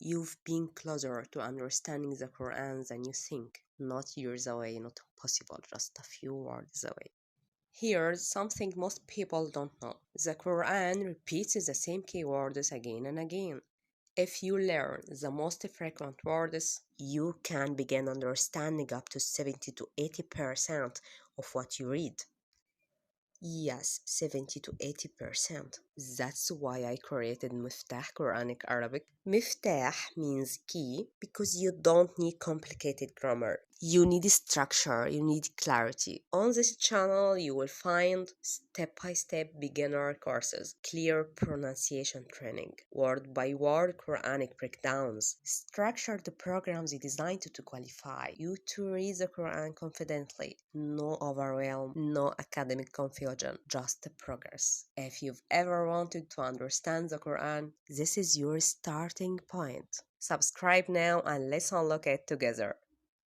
you've been closer to understanding the Quran than you think. Not years away, not impossible, just a few words away. Here's something most people don't know. The Quran repeats the same keywords again and again. If you learn the most frequent words, you can begin understanding up to 70 to 80% of what you read. Yes, 70 to 80%. That's why I created Miftah Quranic Arabic. Miftah means key because you don't need complicated grammar. You need structure, you need clarity. On this channel, you will find step-by-step beginner courses, clear pronunciation training, word-by-word Quranic breakdowns, structured programs designed to qualify you to read the Quran confidently. No overwhelm, no academic confusion, just progress. If you've ever wanted to understand the Quran, this is your starting point. Subscribe now and let's unlock it together.